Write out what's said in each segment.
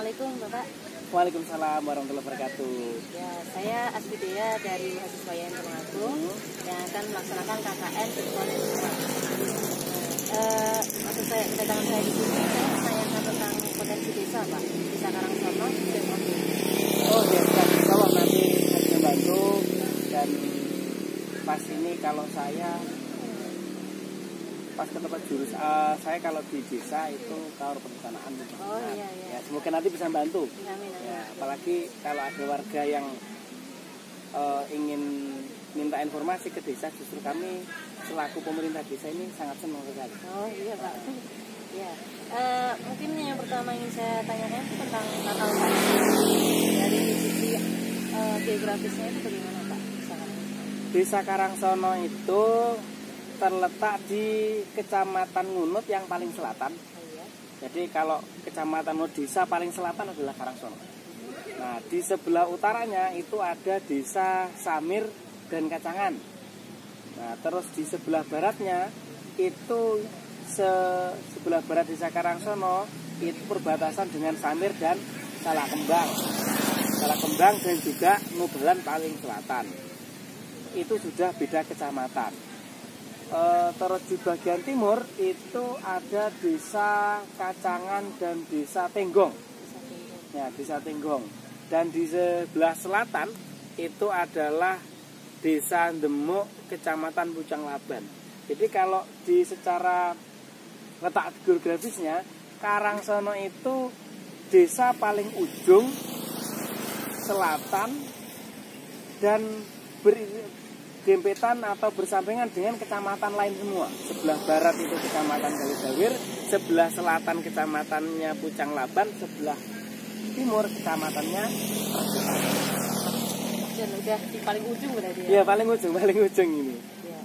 Assalamualaikum Bapak. Waalaikumsalam warahmatullahi wabarakatuh. Ya, saya Asbidea dari mahasiswa YN Tulungagung yang akan melaksanakan KKN Ekonomi Islam. Maksud saya kedatangan saya di sini, saya menanyakan tentang potensi desa, Pak. Desa Karangsono, Cianjur. Oh ya, kalau nanti saya bantu dan pas ini kalau saya pas ke tempat jurus saya kalau di desa itu Kaur Perencanaan. Oh iya iya. Ya, semoga nanti bisa bantu. Amin. Ya, apalagi kalau ada warga yang ingin minta informasi ke desa, justru kami selaku pemerintah desa ini sangat senang sekali. Oh iya Pak. Ya, mungkin yang pertama ingin saya tanyakan itu tentang tata letak dari sisi geografisnya itu bagaimana Pak? Desa Karangsono itu terletak di Kecamatan Ngunut yang paling selatan. Jadi kalau Kecamatan Ngunut desa paling selatan adalah Karangsono. Nah, di sebelah utaranya itu ada Desa Samir dan Kacangan. Nah, terus di sebelah baratnya itu sebelah barat Desa Karangsono itu perbatasan dengan Samir dan Salakembang. Salakembang dan juga Nubelan paling selatan. Itu sudah beda kecamatan. Terus di bagian timur itu ada Desa Kacangan dan Desa Tenggong. Ya, Desa Tenggong. Dan di sebelah selatan itu adalah Desa Demuk, Kecamatan Pucang Laban. Jadi kalau di secara letak geografisnya, Karangsono itu desa paling ujung selatan dan dempetan atau bersampingan dengan kecamatan lain semua. Sebelah barat itu Kecamatan Galidawir, sebelah selatan kecamatannya Pucang Laban, sebelah timur kecamatannya Dan udah di paling ujung berarti ya? Iya, paling ujung ini. Ya.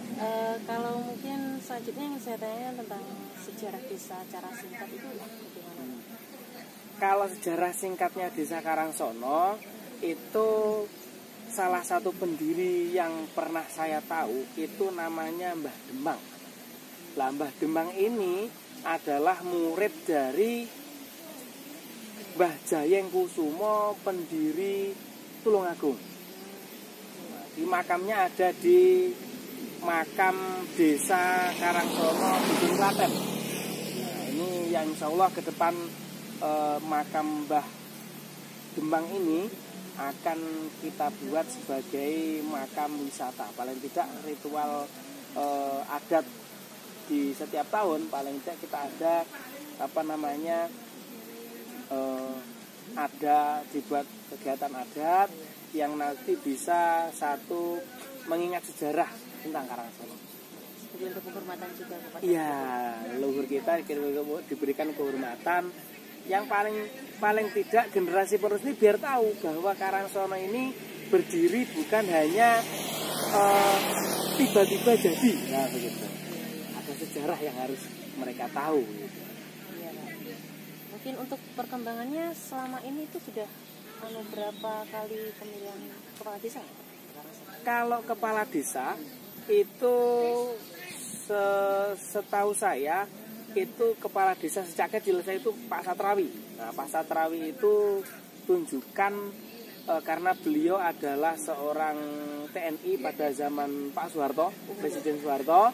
Kalau mungkin selanjutnya yang saya tanyakan tentang sejarah desa secara singkat itu bagaimana? Kalau sejarah singkatnya Desa Karangsono itu salah satu pendiri yang pernah saya tahu itu namanya Mbah Demang. Lah, Mbah Demang ini adalah murid dari Mbah Jayeng Kusumo, pendiri Tulungagung. Nah, di makamnya ada di makam Desa Karangsono, Bidung Klaten. Nah, ini yang insya Allah ke depan makam Mbah Demang ini akan kita buat sebagai makam wisata. Paling tidak ritual adat di setiap tahun, paling tidak kita ada ada dibuat kegiatan adat yang nanti bisa satu mengingat sejarah tentang Karangsono. Jadi untuk penghormatan juga kepada Iya, leluhur kita diberikan kehormatan. Yang paling tidak generasi penerus ini biar tahu bahwa Karangsono ini berdiri bukan hanya tiba-tiba jadi. Nah, begitu. Ada sejarah yang harus mereka tahu. Gitu. Iya, Pak. Mungkin untuk perkembangannya selama ini itu sudah berapa kali pemilihan kepala desa? Kalau kepala desa itu setahu saya itu kepala desa sejak kecil saya itu Pak Satrawi. Nah, Pak Satrawi itu tunjukkan karena beliau adalah seorang TNI pada zaman Pak Soeharto, Presiden Soeharto.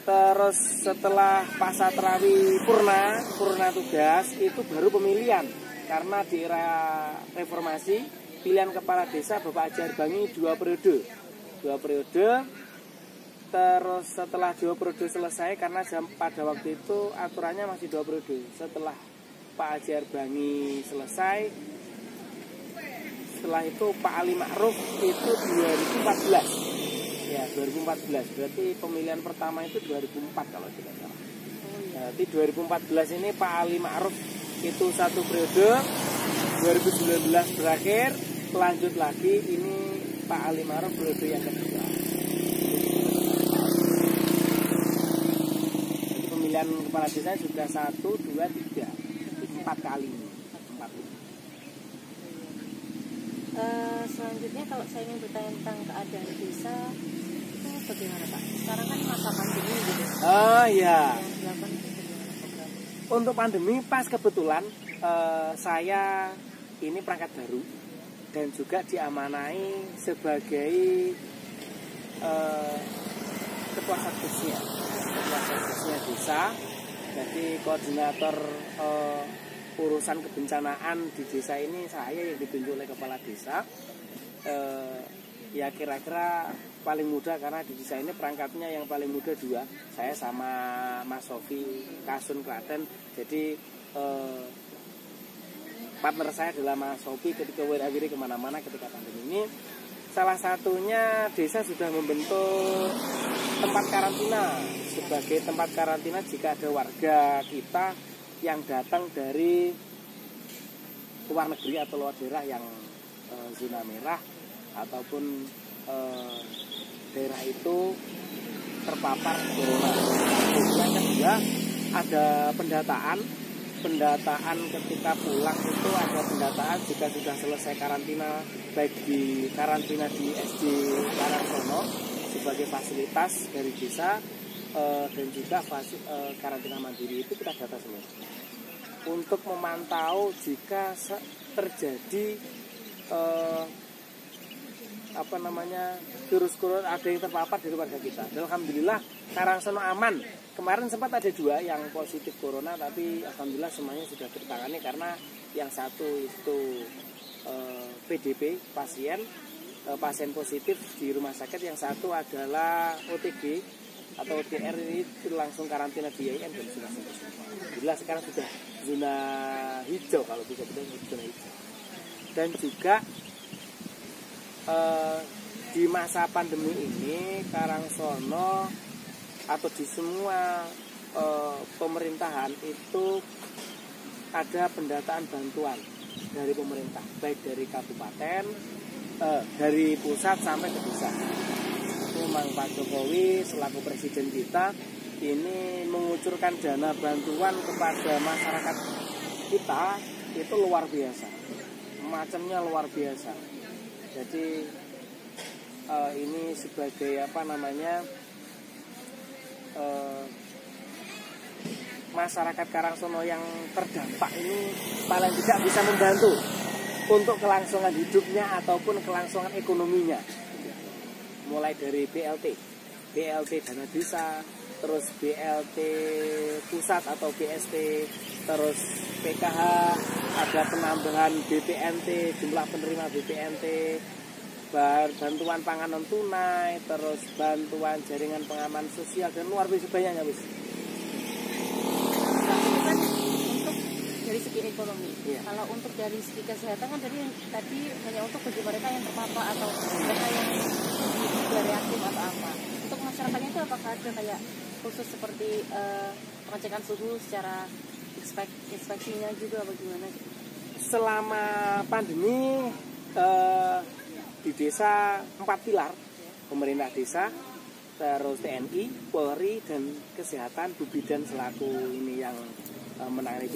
Terus setelah Pak Satrawi purna tugas itu baru pemilihan. Karena di era reformasi pilihan kepala desa Bapak Haji Harbangi 2 periode. Terus setelah 2 periode selesai, karena pada waktu itu aturannya masih 2 periode. Setelah Pak Haji Harbangi selesai, setelah itu Pak Ali Ma'ruf itu 2014. Ya, 2014. Berarti pemilihan pertama itu 2004 kalau tidak salah. Berarti 2014 ini Pak Ali Ma'ruf itu 1 periode, 2019 berakhir, lanjut lagi ini Pak Ali Ma'ruf periode yang kedua. Pemilihan kepala desa sudah 1, 2, 3, 4 kali. Selanjutnya kalau saya ingin bertanya tentang keadaan desa itu bagaimana Pak? Sekarang kan masa pandemi gitu. Oh iya. Yang dilakukan itu bagaimana program? Untuk pandemi pas kebetulan saya ini perangkat baru dan juga diamanai sebagai ketua satgasnya desa. Jadi koordinator urusan kebencanaan di desa ini saya yang ditunjuk oleh kepala desa. Ya kira-kira paling muda karena di desa ini perangkatnya yang paling muda 2, saya sama Mas Sofi Kasun Klaten. Jadi partner saya adalah Mas Sofi ketika wirawiri kemana-mana ketika pandemi ini. Salah satunya desa sudah membentuk tempat karantina sebagai tempat karantina jika ada warga kita yang datang dari luar negeri atau luar daerah yang zona merah ataupun daerah itu terpapar corona. Kemudian kedua ada pendataan ketika pulang itu ada pendataan jika sudah selesai karantina, baik di karantina di SD Karangsono sebagai fasilitas dari desa dan juga karantina mandiri itu kita data semua untuk memantau jika terjadi virus corona ada yang terpapar dari warga kita. Dan alhamdulillah Karangsono aman. Kemarin sempat ada 2 yang positif corona, tapi alhamdulillah semuanya sudah tertangani karena yang satu itu PDP pasien positif di rumah sakit, yang satu adalah OTG atau OTR ini langsung karantina di IAIN dan sudah sembuh. Alhamdulillah sekarang sudah zona hijau kalau bisa kita zona hijau. Dan juga di masa pandemi ini Karangsono atau di semua pemerintahan itu ada pendataan bantuan dari pemerintah, baik dari kabupaten, dari pusat sampai ke desa. Memang Pak Jokowi selaku presiden kita ini mengucurkan dana bantuan kepada masyarakat kita itu luar biasa, macamnya luar biasa. Jadi ini sebagai masyarakat Karangsono yang terdampak ini paling tidak bisa membantu untuk kelangsungan hidupnya ataupun kelangsungan ekonominya, mulai dari BLT dana desa, terus BLT pusat atau BST, terus PKH, ada penambahan BPNT, jumlah penerima BPNT, bantuan pangan non tunai, terus bantuan jaringan pengaman sosial, dan luar biasa banyaknya wis. Kan untuk dari segi ekonomi, kalau untuk dari segi kesehatan kan tadi hanya untuk bagi mereka yang terpapar atau mereka yang reaktif atau apa. Untuk masyarakatnya itu apakah ada kayak khusus seperti pengecekan suhu secara inspeksinya juga bagaimana? Selama pandemi di desa 4 pilar, pemerintah desa, terus TNI, Polri, dan kesehatan. Bu Bidan selaku ini yang menangani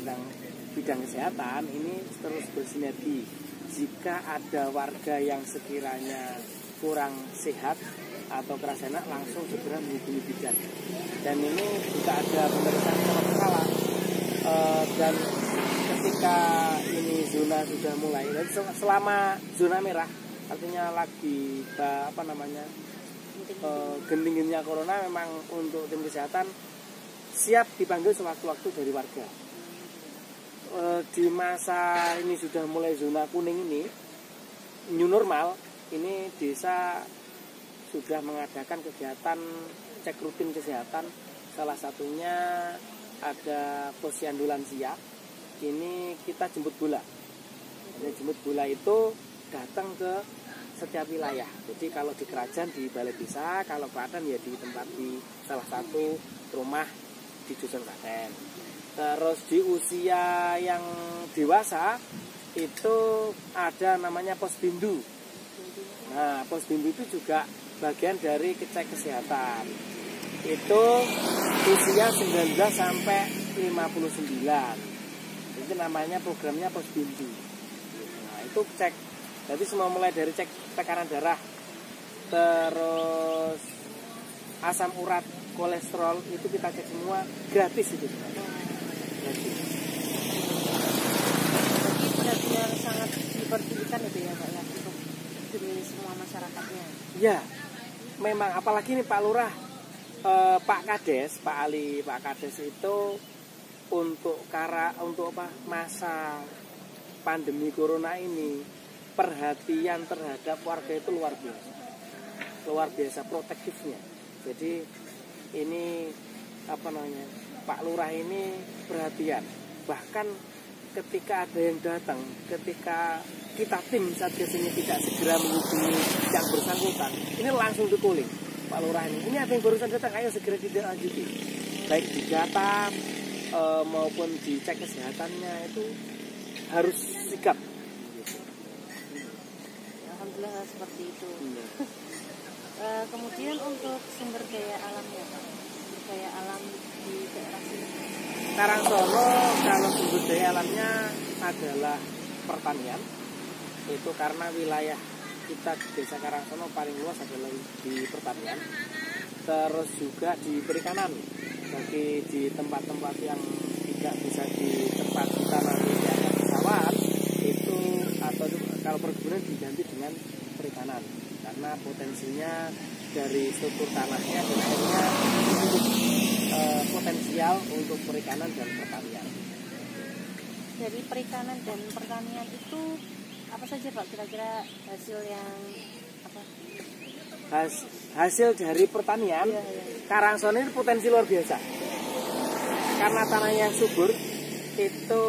bidang kesehatan ini terus bersinergi. Jika ada warga yang sekiranya kurang sehat atau kerasa enak, langsung segera menghubungi bidan. Dan ini juga ada pemeriksaan secara berkala. Dan ketika ini zona sudah mulai, selama zona merah, artinya lagi genting-gentingnya corona, memang untuk tim kesehatan siap dipanggil sewaktu-waktu dari warga. Di masa ini sudah mulai zona kuning ini, new normal, ini desa sudah mengadakan kegiatan cek rutin kesehatan. Salah satunya ada posyandu lansia. Ini kita jemput bola. Jadi jemput bola itu datang ke setiap wilayah. Jadi kalau di kerajaan di balai desa, kalau Klaten ya di tempat di salah satu rumah di dusun Klaten. Terus di usia yang dewasa itu ada namanya posbindu. Nah, posbindu itu juga bagian dari cek kesehatan. Itu usia 19 sampai 59. Itu namanya programnya posbindu. Nah, itu cek. Jadi semua mulai dari cek tekanan darah, terus asam urat, kolesterol, itu kita cek semua gratis itu. Jadi benar-benar sangat diperdulikan itu ya Pak ya, untuk demi semua masyarakatnya. ya, memang apalagi nih Pak Lurah, Pak Kades, Pak Ali, Pak Kades itu untuk apa masa pandemi corona ini perhatian terhadap warga itu luar biasa protektifnya. Jadi ini apa namanya, Pak Lurah ini perhatian, bahkan ketika ada yang datang, ketika kita tim Satgas ini tidak segera menghubungi yang bersangkutan, ini langsung di-calling Pak Lurah ini ada yang barusan datang, ayo segera ditindaklanjuti, baik didata maupun dicek kesehatannya, itu harus sigap. Alhamdulillah seperti itu. Kemudian untuk sumber daya alamnya Pak, sumber daya alam di daerah sini Karangsono, kalau sumber daya alamnya adalah pertanian, itu karena wilayah kita di Desa Karangsono paling luas adalah di pertanian, terus juga di perikanan. Bagi di tempat-tempat yang tidak bisa di tempat kita nanti ada pesawahan itu, atau kalau perkebunan diganti dengan perikanan, karena potensinya dari struktur tanahnya dan airnya cukup potensial untuk perikanan dan pertanian. Dari perikanan dan pertanian itu apa saja Pak kira-kira hasil yang apa? Hasil dari pertanian, Iya. Karangsono ini potensi luar biasa. Karena tanahnya subur, itu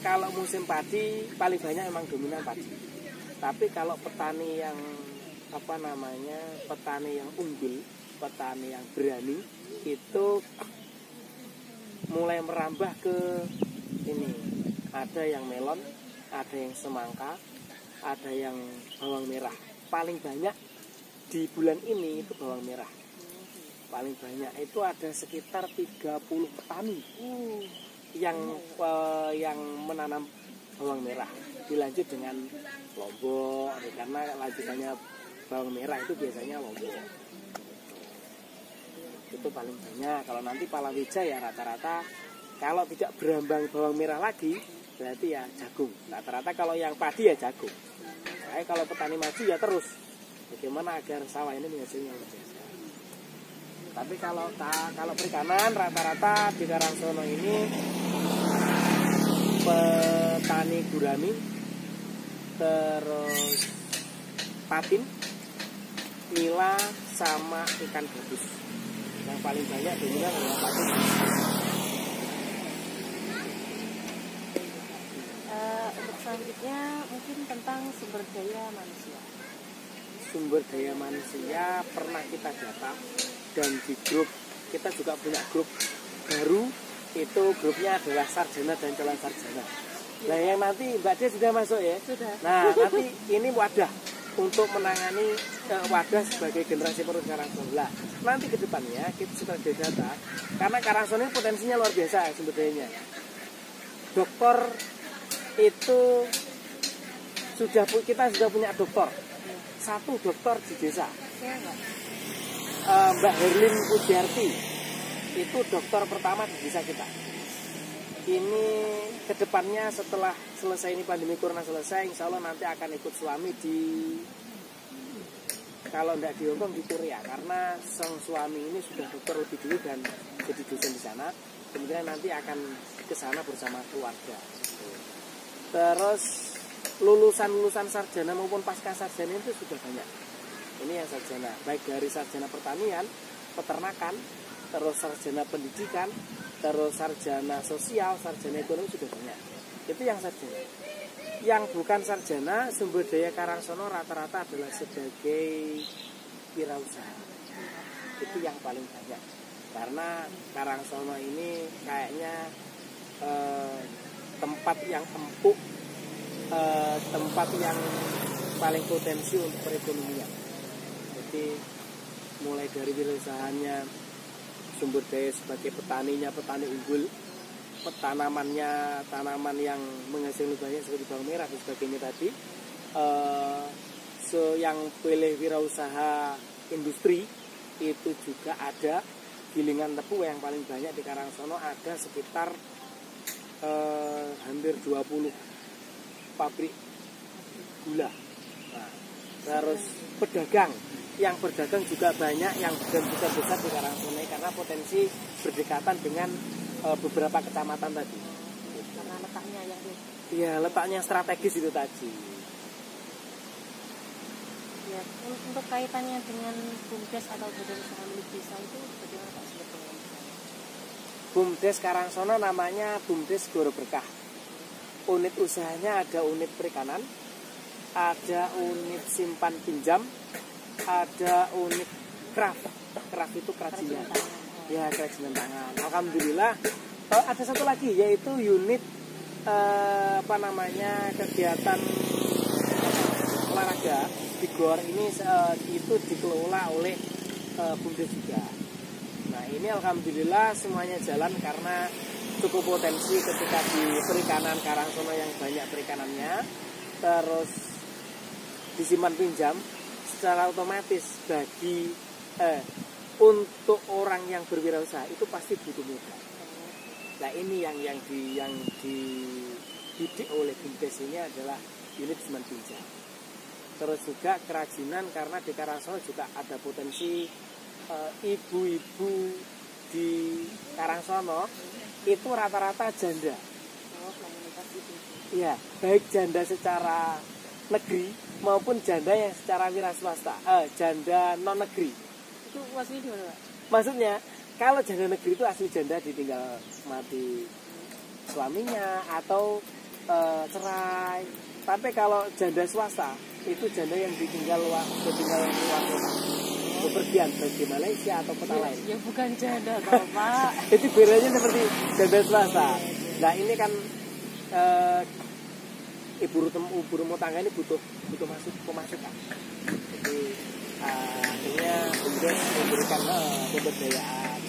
kalau musim padi paling banyak memang dominan padi. Tapi kalau petani yang apa namanya, petani yang unggul, petani yang berani, itu mulai merambah ke ini. Ada yang melon, ada yang semangka, ada yang bawang merah. Paling banyak di bulan ini itu bawang merah. Paling banyak itu ada sekitar 30 petani yang menanam bawang merah. Dilanjut dengan Lombok, karena lanjutannya bawang merah itu biasanya Lombok. Itu paling banyak. Kalau nanti palawija ya rata-rata, kalau tidak berambang bawang merah lagi berarti ya jagung. Rata-rata kalau yang padi ya jagung. Nah, kalau petani maju ya terus bagaimana agar sawah ini menghasilkan yang lebih. Tapi kalau perikanan rata-rata di Karangsono ini petani gurami, terus patin, nila, sama ikan gabus. Yang paling banyak dominan adalah patin. Untuk selanjutnya mungkin tentang sumber daya manusia. Sumber daya manusia pernah kita data, dan di grup kita juga punya grup baru, itu grupnya adalah sarjana dan calon sarjana. Nah yang nanti Mbak Dia sudah masuk ya? Sudah. Nah nanti ini wadah untuk menangani wadah sebagai generasi penerus Karangsono. Nah, nanti ke depannya kita sudah data, karena Karangsono ini potensinya luar biasa sumber dayanya. Dokter itu kita sudah punya dokter, 1 dokter di desa. Mbak Herlin Pujiarti itu dokter pertama di desa kita. Ini kedepannya setelah selesai ini pandemi corona selesai, insya Allah nanti akan ikut suami kalau tidak di Hongkong di Korea, karena sang suami ini sudah dokter lebih dulu dan jadi dosen di sana. Kemudian nanti akan ke sana bersama keluarga. Terus lulusan sarjana maupun pasca sarjana itu sudah banyak. Ini yang sarjana, baik dari sarjana pertanian, peternakan, terus sarjana pendidikan, terus sarjana sosial, sarjana ekonomi sudah banyak. Itu yang sarjana. Yang bukan sarjana, sumber daya Karangsono rata-rata adalah sebagai wirausaha. Itu yang paling banyak. Karena Karangsono ini kayaknya tempat yang empuk, tempat yang paling potensi untuk perekonomian. Jadi mulai dari wirausahanya, sumber daya sebagai petaninya, petani unggul, tanaman yang menghasilkan banyak seperti bawang merah dan sebagainya tadi. Yang pilih wirausaha industri itu juga ada. Gilingan tebu yang paling banyak di Karangsono ada sekitar hampir 20 pabrik gula. Nah, terus pedagang yang berdagang juga banyak, yang besar-besar di Karangsono karena potensi berdekatan dengan beberapa kecamatan tadi. Karena letaknya yang iya, letaknya strategis itu tadi. Ya, untuk kaitannya dengan BUMDes atau badan usaha milik desa itu bagaimana Pak sebetulnya? BUMDes Karangsono namanya BUMDes Goro Berkah. Unit usahanya ada unit perikanan, ada unit simpan pinjam, ada unit craft. Craft itu kerajinan. Ya, kerajinan tangan. Alhamdulillah. Ada satu lagi yaitu unit kegiatan olahraga di GOR ini itu dikelola oleh BUMDes juga. Nah, ini alhamdulillah semuanya jalan karena cukup potensi ketika di perikanan Karangsono yang banyak perikanannya, terus disimpan pinjam secara otomatis bagi untuk orang yang berwirausaha itu pasti butuh modal. Nah, ini yang dididik oleh BUMDes ini adalah unit simpan pinjam. Terus juga kerajinan karena di Karangsono juga ada potensi ibu-ibu di Karangsono itu rata-rata janda. Iya, baik janda secara negeri maupun janda yang secara wira swasta, janda non negeri. Itu maksudnya gimana Pak? Maksudnya kalau janda negeri itu asli janda ditinggal mati suaminya atau cerai. Tapi kalau janda swasta itu janda yang ditinggal luar kota, bepergian pergi Malaysia atau kota lain. Ya bukan janda kalau Pak. Itu bedanya seperti janda swasta. Nah, ini kan ibu rumah tangga ini butuh pemasukan. Jadi akhirnya BUMDes memberikan pemberdayaan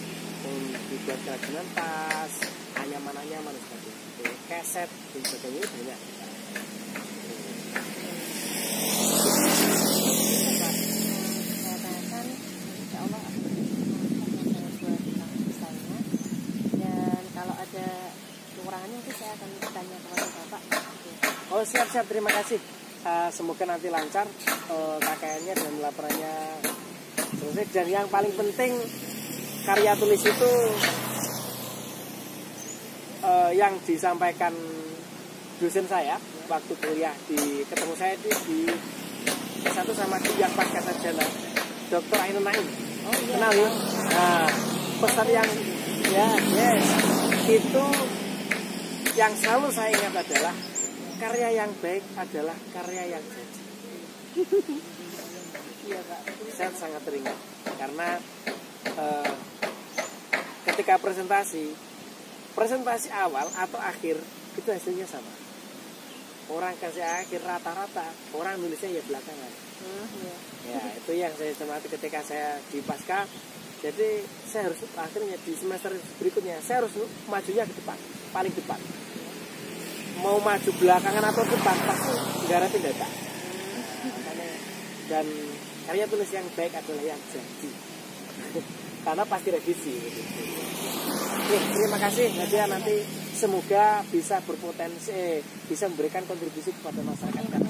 dibuat kerajinan tas, anyaman seperti itu, keset dan sebagainya banyak. Saya tanyakan, insya Allah saya buat desainnya, dan kalau ada kekurangannya mungkin saya akan tanya kepada Bapak. Oh, siap, terima kasih. Semoga nanti lancar KKN-nya dan laporannya selesai. Dan yang paling penting karya tulis itu yang disampaikan dosen saya waktu kuliah ketemu saya di satu sama yang pasca sarjana, Dr. Ainun Naim. Oh, iya. Kenal ya? Nah, pesan yang itu yang selalu saya ingat adalah karya yang baik adalah karya yang jadi. Iya Pak. Saya sangat teringat karena ketika presentasi awal atau akhir itu hasilnya sama. Orang kasih akhir rata-rata, orang nulisnya ya belakangan. Ya, itu yang saya cermati ketika saya di pasca. Jadi saya harus akhirnya di semester berikutnya saya harus majunya ke depan, paling depan. Mau maju belakangan atau depan pasti negara tidak ada. Dan karya tulis yang baik adalah yang jadi. Karena pasti revisi. Oke, terima kasih Nadia, nanti semoga bisa berpotensi, bisa memberikan kontribusi kepada masyarakat.